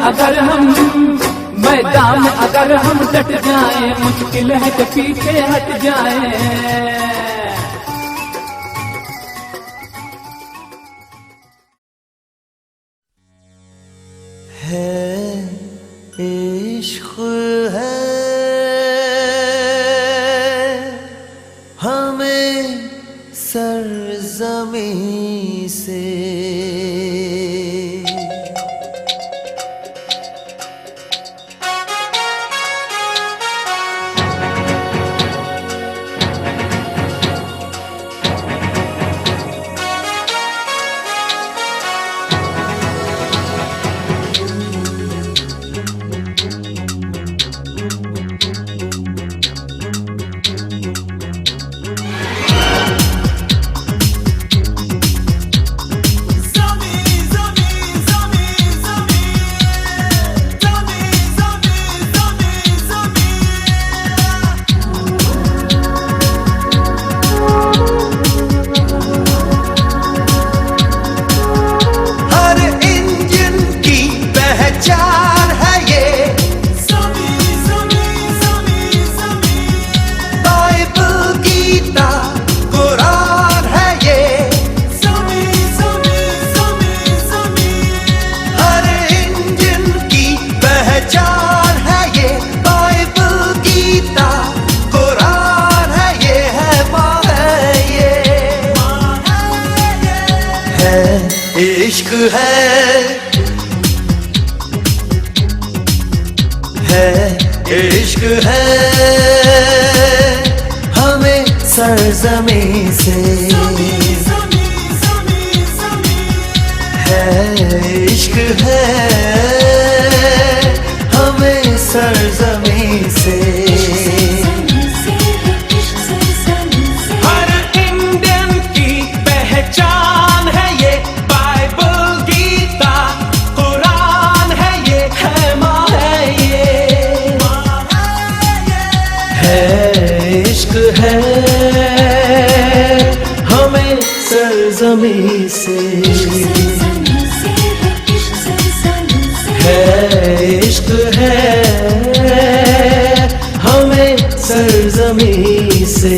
अगर हम मैदान में अगर हम डट जाएं, मुश्किल है कि पीछे हट जाएं। है इश्क है हमें सरज़मीं से इश्क है इश्क है हमें सरज़मीं से है इश्क है हमें सरज़मीं से इश्क है हमें सरज़मीं से है इश्क है हमें सरज़मीं से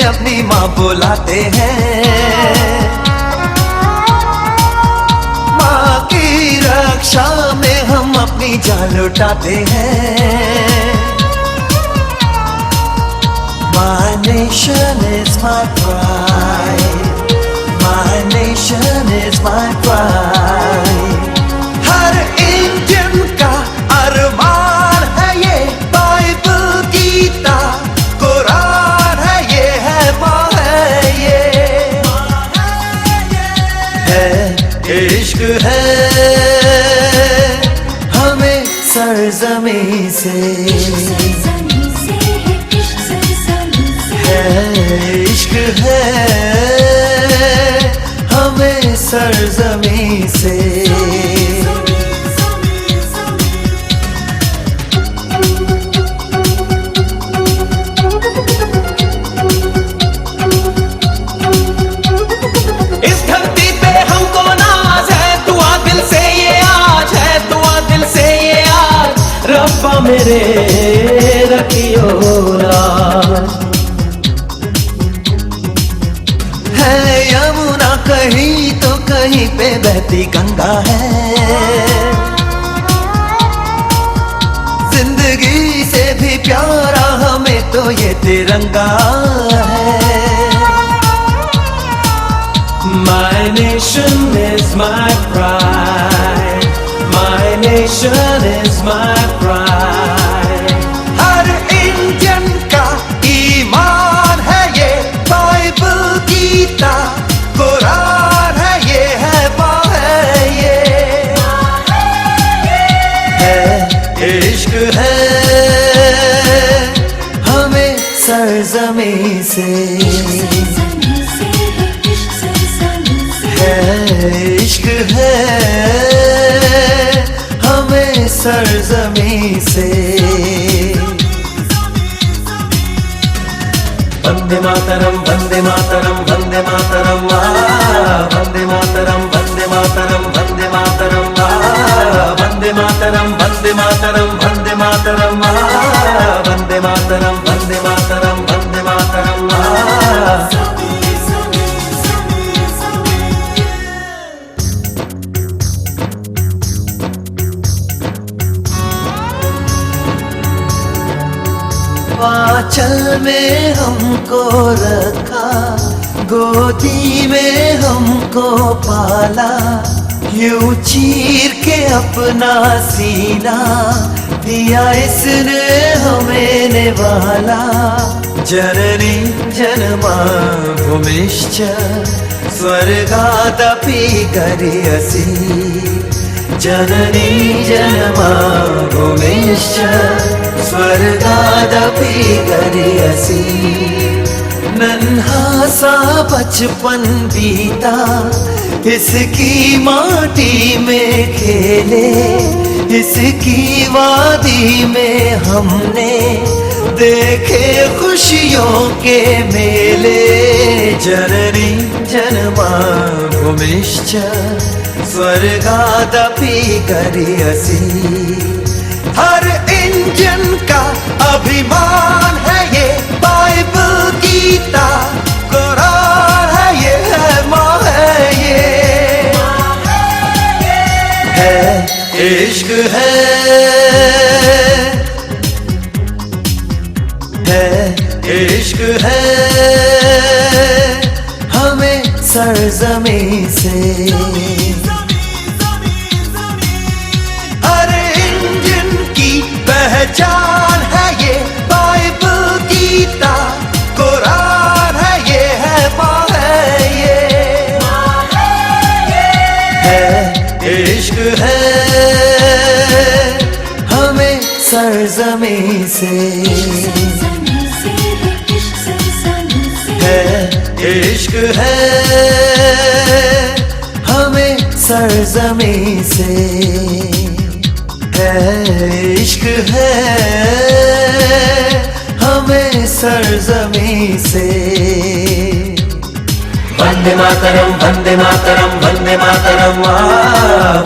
अपनी माँ बुलाते हैं, माँ की रक्षा में हम अपनी जान लुटाते हैं। My nation is my pride, my nation is my pride। Her Indian का अरमान है ये, बाइबल गीता कुरान है ये, है माँ है ये, है इश्क है हमें सरज़मीं से, इश्क है हमें सरज़मीं से। इस धरती पे हमको नाज है, दुआ दिल से ये आज है, दुआ दिल से ये आज। रब्बा मेरे रखियो लाज। यमुना कहीं तो कहीं पे बहती गंगा है, जिंदगी से भी प्यारा हमें तो ये तिरंगा है। My nation is my pride, nation is my pride. Her Indian का ईमान है ये, बाइबल गीता कुरान है ये, है माँ है ये, है इश्क है हमें सरजमीं से, है इश्क है हमें सरजमीं से। वंदे मातरम वंदे मातरम वंदे मातरम वंदे मातरम वंदे मातरम वंदे मातरम वंदे मातरम वंदे मातरम वंदे मातरम वंदे मातरम वंदे मातरम वंदे मातरम। आंचल में हमको रखा, गोदी में हमको पाला, यूं चीर के अपना सीना दिया इसने हमें निवाला। जननी जन्माभूमिश्च स्वर्गादपि गरीयसी, जननी जन्माभूमिश्च स्वर्गादपि गरीयसी। नन्हा सा बचपन बीता इसकी माटी में खेले, इसकी वादी में हमने देखे खुशियों के मेले। जननी जन्माभूमिश्च स्वर्गादपि गरीयसी, हर इंडियन का अभिमान है ये, बाइबल गीता कुरान है ये, है माँ है ये, है इश्क है इश्क है हमें सरजमीं से। पहचान है ये, बाइबल गीता कुरान है ये, है माँ है ये, है इश्क है हमें सरजमीं से, है इश्क है हमें सरजमीं से, इश्क है हमें सरजमीं से। वंदे मातरम वंदे मातरम वंदे मातरम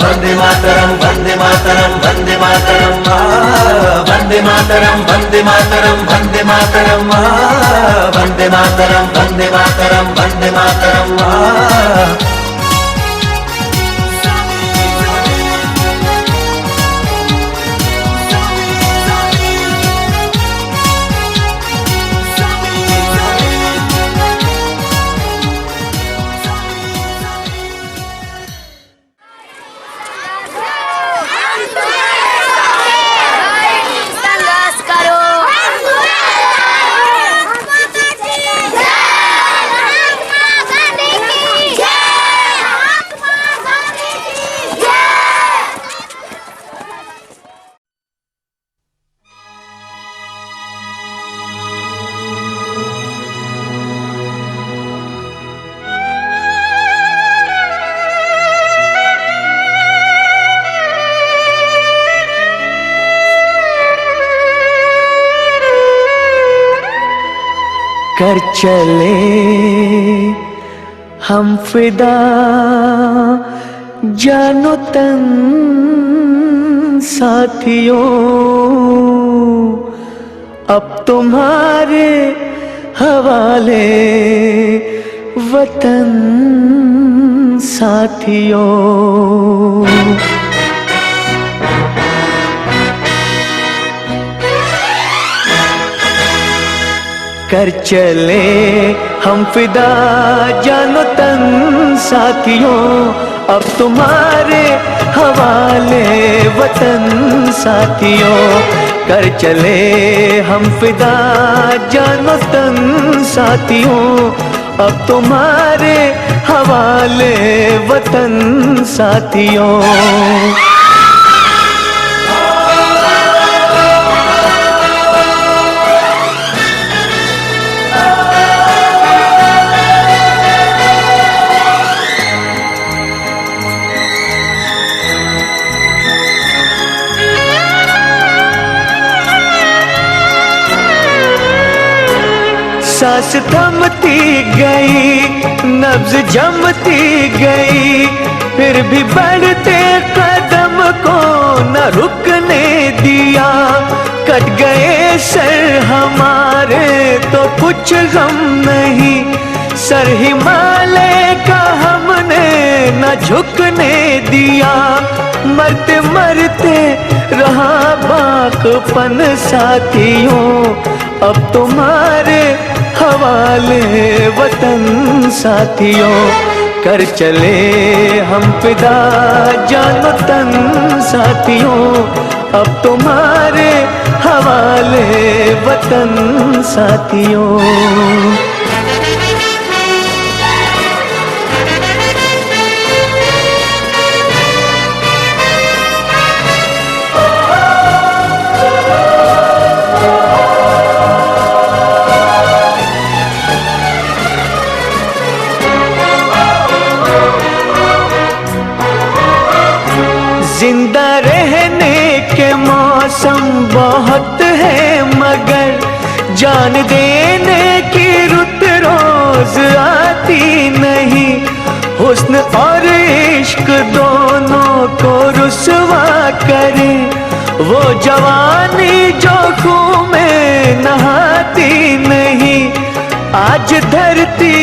वंदे मातरम वंदे मातरम वंदे मातरम वंदे मातरम वंदे मातरम वंदे मातरम वंदे मातरम वंदे मातरम वंदे मातरम। कर चले हम फिदा जानो तन साथियों, अब तुम्हारे हवाले वतन साथियों। कर चले हम फिदा जानो तन साथियों, अब तुम्हारे हवाले वतन साथियों, कर चले हम फिदा जानो तन साथियों, अब तुम्हारे हवाले वतन साथियों। सांस थमती गई, नब्ज जमती गई, फिर भी बढ़ते कदम को न रुकने दिया। कट गए सर हमारे तो कुछ गम नहीं, सर हिमालय का हमने न झुकने दिया। मरते मरते रहा बाकपन साथियों, अब तुम्हारे हवाले वतन साथियों, कर चले हम फिदा जानो तन साथियों, अब तुम्हारे हवाले वतन साथियों। जिंदा रहने के मौसम बहुत है, मगर जान देने की रुत रोज आती नहीं। हुस्न और इश्क दोनों को रुसवा करे, वो जवानी जो खून में नहाती नहीं। आज धरती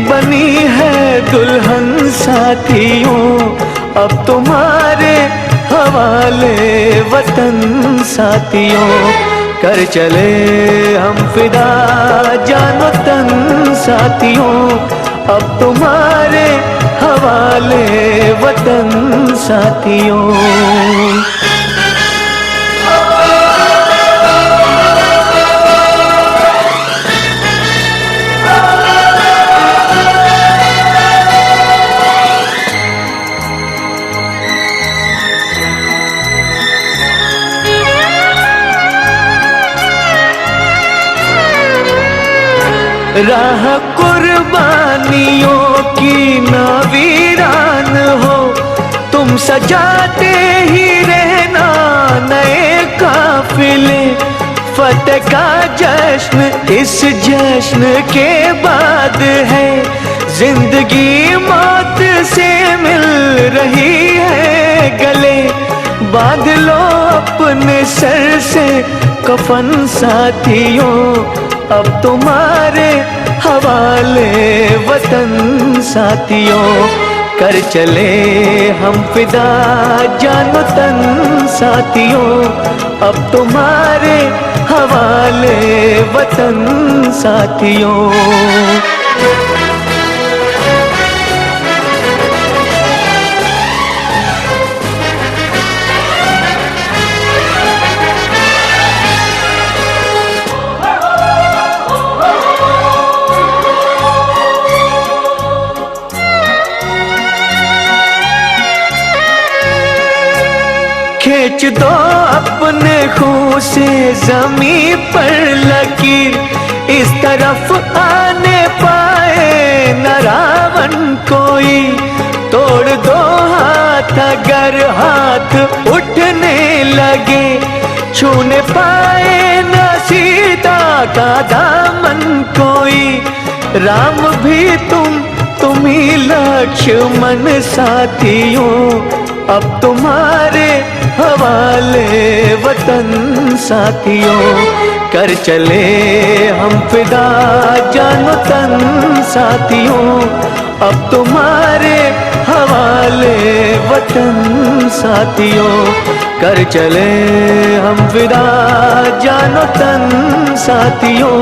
बनी है दुल्हन साथियों, अब तुम्हारे हवाले वतन साथियों, कर चले हम फिदा जानो तन साथियों, अब तुम्हारे हवाले वतन साथियों। राह कुर्बानियों की ना वीरान हो, तुम सजाते ही रहना नए काफिले। फतेह का जश्न इस जश्न के बाद है, जिंदगी मौत से मिल रही है गले। बांध लो अपने सर से कफन साथियों, अब तुम्हारे हवाले वतन साथियों, कर चले हम फिदा जानो तन साथियों, अब तुम्हारे हवाले वतन साथियों। खींच दो अपने खून से जमीन पर लकीर, इस तरफ आने पाए न रावण कोई। तोड़ दो हाथ अगर हाथ उठने लगे, छूने पाए न सीता का दामन कोई। राम भी तुम ही लक्ष्मण साथियों, अब तुम्हारे हवाले वतन साथियों, कर चले हम फिदा जानो तन साथियों, अब तुम्हारे हवाले वतन साथियों, कर चले हम फिदा जानो तन साथियों,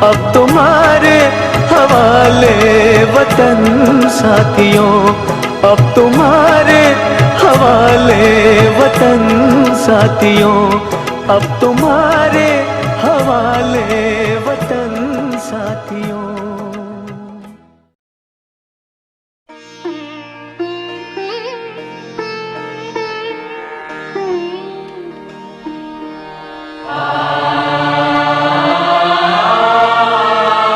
अब तुम्हारे हवाले वतन साथियों, अब तुम्हारे हवाले वतन साथियों अब तुम्हारी